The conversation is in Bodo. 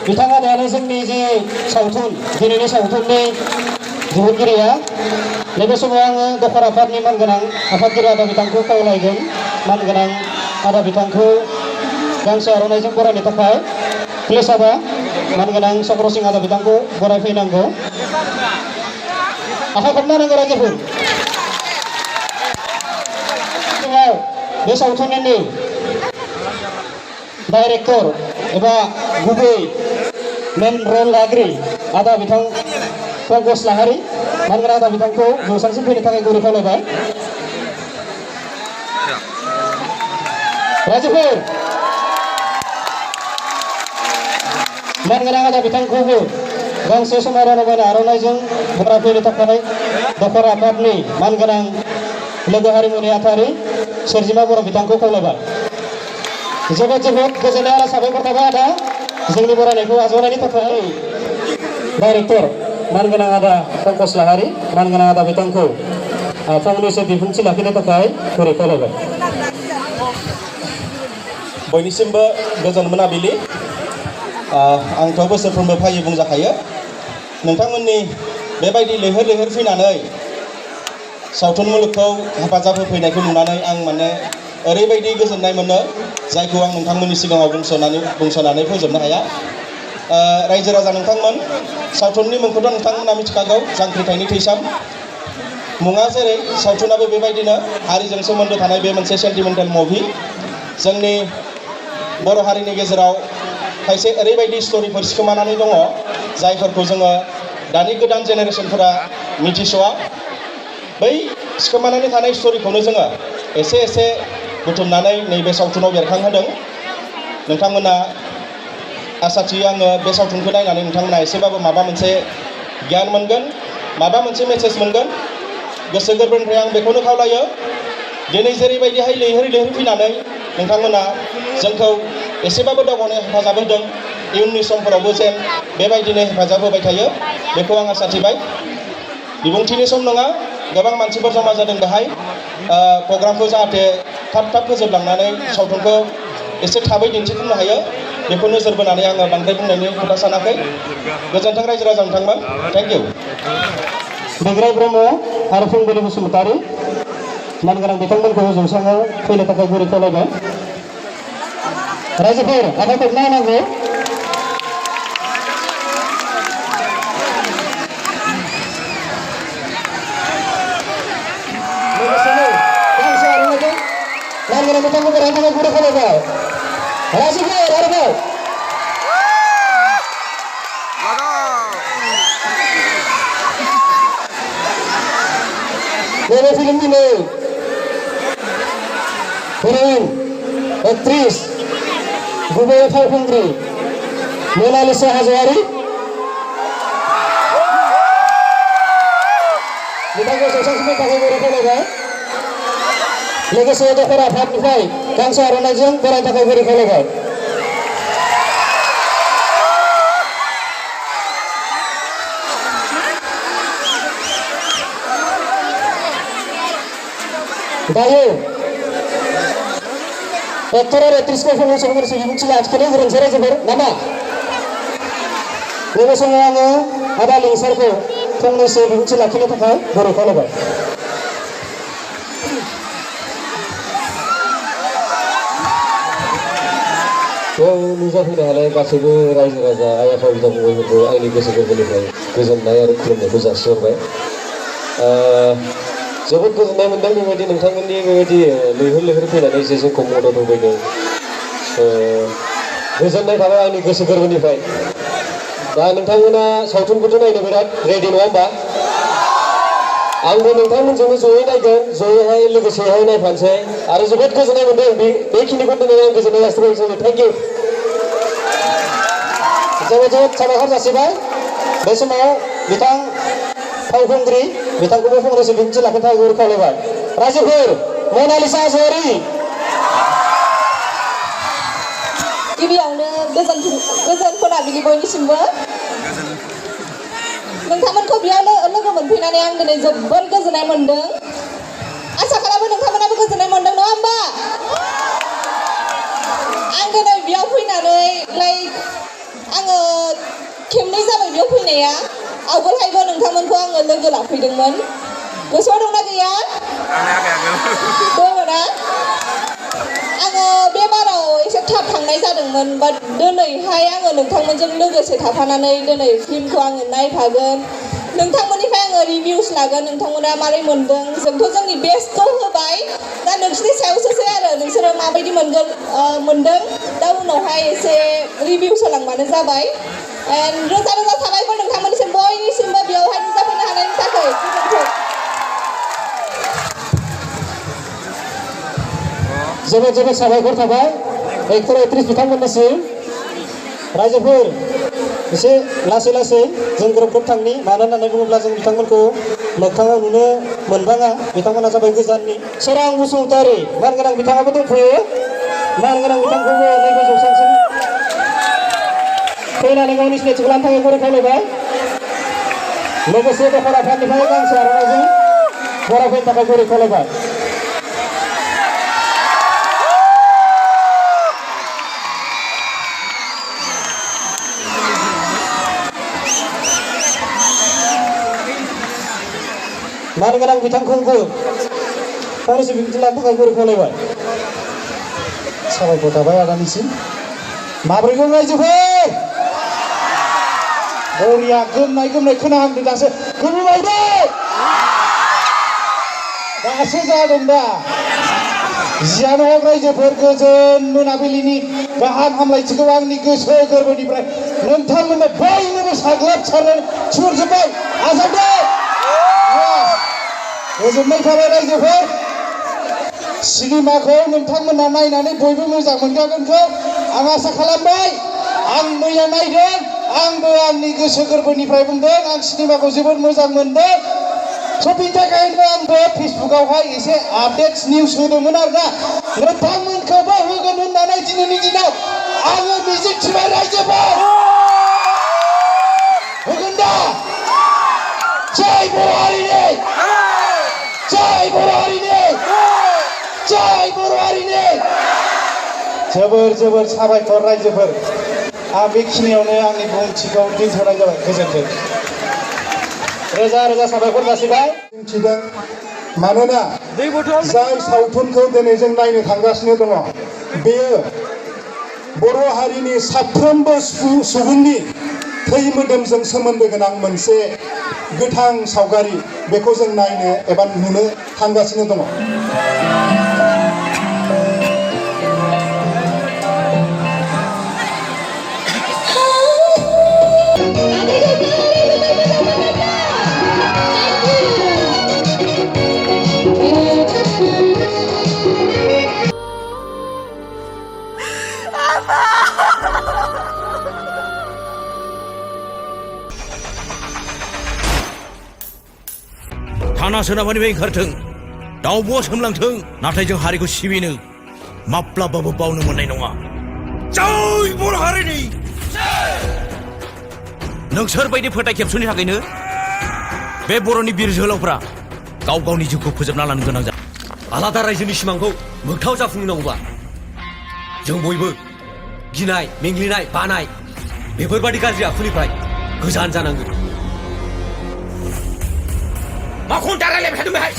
बिथाङा दानो जोंनि जे सावथुन दिनैनि सावथुननि दिहुनगिरिया नैबे समाव आङो दखर आफादनि मानगोनां आफादगिरि आदा बिथांखौ खावलायगोन मानगोनां आदा बिथांखौ गांसे आर'नाइजों बरायनो थाखाय प्लिज आदा मानगोनां चक्र सिंह आदा बिथांखौ बरायफैनांगौ आखा खबना नांगौ रायजोफोर बे सावथुननि डाइरेक्टर एबा गुबै मेन रल लाग्रि आदा बिथां पंकज लाहारी मानगोनां आदा बिथांखौ जौसांसिम फैनो थाखाय गुरै खावलायबाय रायजोफोर मानगोनां आदा बिथांखौबो गांसे समायना रमायना आर'नाइजों बरायफैनो थाखाय दखर आफादनि मानगोनां लोगो हारिमुनि आफादारि सोरजिमा बर' बिथांखौ खावलायबाय जोबोद जोबोद गोजोननाय आरो साबायखर थाबाय आदा जोंनि बरायनायखौ आजावनायनि थाखाय डाइरेक्टर मानगोनां आदा पंकज लाहारी मानगोनां आदा बिथांखौ फंनैसो बिबुंथि लाखिनो थाखाय गुरै खावलायबाय बयनिसिमबो गोजोन मोनाबिलि आंथ' बोसोरफ्रोमबो फैयो बुंजाखायो नोंथांमोननि बेबायदि लैहोर लैहोर फैनानै सावथुन मुलुगखौ हेफाजाब होफैनायखौ नुनानै आं माने ओरैबायदि गोजोननाय मोनो जायखौ आं नोंथांमोननि सिगाङाव बुंसोनानै फोजोबनो हाया रायजो राजा नोंथांमोन सावथुननि मुंखौथ' नोंथांमोना मिथिखागौ जांख्रिथायनि थैसाम मुङा जेरै सावथुनाबो बेबायदिनो हारिजों सोमोन्दो थानाय बे मोनसे सेन्टिमेन्टेल मुभि जोंनि बर' हारिनि गेजेराव खायसे ओरैबायदि स्ट'रिफोर सिखोमानानै दङ जायफोरखौ जोङो दानि गोदान जेनेरेसनफोरा मिथिस'आ बै सिखोमानानै थानाय स्ट'रिखौनो जोङो एसे एसे बुथुमनानै नैबे सावथुनाव बेरखांहोदों नोंथांमोना आसा थियो आङो बे सावथुनखौ नायनानै नोंथांमोना एसेबाबो माबा मोनसे गियान मोनगोन माबा मोनसे मेसेज मोनगोन गोसो गोरबोनिफ्राय आं बेखौनो खावलायो दिनै जेरैबायदिहाय लैहोर लैहोर फैनानै नोंथांमोना जोंखौ एसेबाबो दावगानायाव हेफाजाब होदों इयुननि समफोरावबो जेन बेबायदिनो हेफाजाब होबाय थायो बेखौ आं आसा थिबाय बिबुंथिनि सम नङा गोबां मानसिफोर जमा जादों बेहाय प्रग्रामखौ जाहाथे थाब थाब फोजोबलांनानै सावथुनखौ एसे थाबै दिन्थिफुंनो हायो बेखौ नोजोर बोनानै आङो बांद्राय बुंनायनि खोथा सानाखै गोजोन्थों रायजो राजा नोंथांमोन थेंक इउ बिग्राय ब्रह्म आरो फुंबिलि बसुमतारी मानगोनां बिथांमोनखौ जौसाङाव फैनो थाखाय गुरै खावलायबाय रायजोफोर आखाइ खबना होनांगौ मानगोनां बिथांखौ बरायनो थाखाय गुरै खावलायबाय रायजोफोर आरोबाव नैबे फिल्मनिनो हिर'इन एक्ट्रिस गुबै फावखुंग्रि मोनालिसा हाज'वारि बिथांखौ जौसांसिमनि थाखाय गुरै खावलायबाय लोगोसे दखर आफादनिफ्राय गांसे आर'नाइजों बरायनो थाखाय गुरै खावलायबाय दायो एक्टर आरो एक्ट्रिसखौ फंनैसो बिबुंथि लाखिनो गोरोन्थि रायजोफोर नामा नैबे समाव आङो आदा लिंसारखौ फंनैसो बिबुंथि लाखिनो थाखाय गुरै खावलायबाय नुजाफैनो हानाय गासैबो रायजो राजा आइ आफा बिदा फंबायफोरखौ आंनि गोसो गोरबोनिफ्राय गोजोननाय आरो खुलुमनायखौ जासिहरबाय जोबोद गोजोननाय मोनदों बेबायदि नोंथांमोननि बेबायदि लैहोर लैहोर फैनानै जे जोंखौ मदद होफैदों गोजोननाय थाबाय आंनि गोसो गोरबोनिफ्राय दा नोंथांमोना सावथुनखौथ' नायनो बिराद रेडि नङा होमबा आंबो नोंथांमोनजोंनो जयै नायगोन जयैहाय लोगोसेहाय नायफानोसै आरो जोबोद गोजोननाय मोनदों बेखिनिखौ दोननानै आं गोजोननाय जासिबाय थेंक इउ जोबोद जोबोद साबायखर जासिबाय बे समाव बिथां फावखुंग्रि बिथांखौबो फंनैसो बिबुंथि लाखिनो थाखाय गुरै खावलायबाय रायजोफोर मोनालिसा हाज'वारि गिबियावनो गोजोन मोनाबिलि बयनिसिमबो नोंथांमोनखौ बेयाव लोगो मोनफैनानै आं दिनै जोबोर गोजोननाय मोनदों आसा खालामो नोंथांमोनाबो गोजोननाय मोनदों नङा होमबा आं दिनै बेयाव फैनानै आङो खेबनै जाबाय बेयाव फैनाया आवगोलहायबो नोंथांमोनखौ आङो लोगो लाफैदोंमोन गोसोआव दंना गैया दङ ना आङो बे बाराव एसे थाब थांनाय जादोंमोन बाट दिनैहाय आङो नोंथांमोनजों लोगोसे थाफानानै दिनै फिल्मखौ आङो नायफागोन नोंथांमोननिफ्राय आङो रिभिउस लागोन नोंथांमोना मारै मोनदों जोंथ' जोंनि बेस्टखौ होबाय दा नोंसोरनि सायावसोसै आरो नोंसोरो माबायदि मोनदों दा उनावहाय एसे रिभिउस होलांबानो जाबाय एन्ड रोजा रोजा साबायखर नोंथांमोननिसिम बयनिसिमबो बेयावहाय नुजाफैनो हानायनि थाखाय गोजोन्थों जोबोद जोबोद साबायखर थाबाय एक्टर एक्ट्रिस बिथांमोननिसिम रायजोफोर एसे लासै लासै जों ग्रोब ग्रोब थांनि मानो होननानै बुङोब्ला जों बिथांमोनखौ मोगथाङाव नुनो मोनबाङा बिथांमोना जाबाय गोजाननि सोरां बसुमतारी मानगोनां बिथाङाबो दंफैयो मानगोनां बिथांखौबो नैबे जौसांसिम फैनानै गावनि सिनायथिखौ लानो थाखाय गुरै खावलायबाय लोगोसे दख'रा आफादनिफ्राय गांसे आर'नाइजों बरायफैनो थाखाय गुरै खावलायबाय मानगोनां बिथांखौबो फंनैसो बिबुंथि लानो थाखाय गुरै खावलायबाय साबायखर थाबाय आदानिसिम माब्रै दं रायजोफोर बरिया गोमनाय खोनाहांदों दासो गोमबाय दे दासो जादों दा जियानो हक रायजोफोर गोजोन मोनाबिलिनि गाहाम हामलायथिखौ आंनि गोसो गोरबोनिफ्राय नोंथांमोननो बयनोबो साग्लोबसारनो थिहरजोब्बाय आजावदो गोजोननाय थाबाय रायजोफोर सिनेमाखौ नोंथांमोना नायनानै बयबो मोजां मोनखागोनखौ आं आसा खालामबाय आं मैया नायदों आंबो आंनि गोसो गोरबोनिफ्राय बुंदों आं सिनेमाखौ जोबोद मोजां मोनदों स' बिनि थाखायनो आंबो फेसबुकावहाय एसे आपडेट्स निउस होदोंमोन आरोना नोंथांमोनखौबो होगोन होननानै दिनैनि दिनाव आङो मिजिंथिबाय रायजोफोर होगोन दा जय बर' हारिनि जय बर' हारिनि जय बर' हारिनि जोबोर जोबोर साबायखर रायजोफोर आं बेखिनियावनो आंनि बुंथिखौ दोनथ'नाय जाबाय गोजोन्थों रोजा रोजा साबायखर जासिबाय मिथिदों मानोना जाय सावथुनखौ दिनै जों नायनो थांगासिनो दङ बेयो बर' हारिनि साफ्रोमबो सुबुंनि थै मोदोमजों सोमोन्दो गोनां मोनसे गोथां सावगारि बेखौ जों नायनो एबा नुनो थांगासिनो दङ थाना सोनाबनिफ्राय ओंखारथों दाउब'आ सोमलांथों नाथाय जों हारिखौ सिबिनो माब्लाबाबो बावनो मोननाय नङा जय बर' हारिनि नोंसोर बायदि फोथाय खेबस'नि थाखायनो बे बर'नि बिर जोहोलावफ्रा गाव गावनि जिउखौ फोजोबना लानो गोनां जादों आलादा रायजोनि सिमांखौ मोगथाव जाफुंनांगौबा जों बयबो गिनाय मेंग्लिनाय बानाय बेफोरबादि गाज्रि आखुनिफ्राय गोजान जानांगोन मा खन्था रायलायबाय थादों बेहाय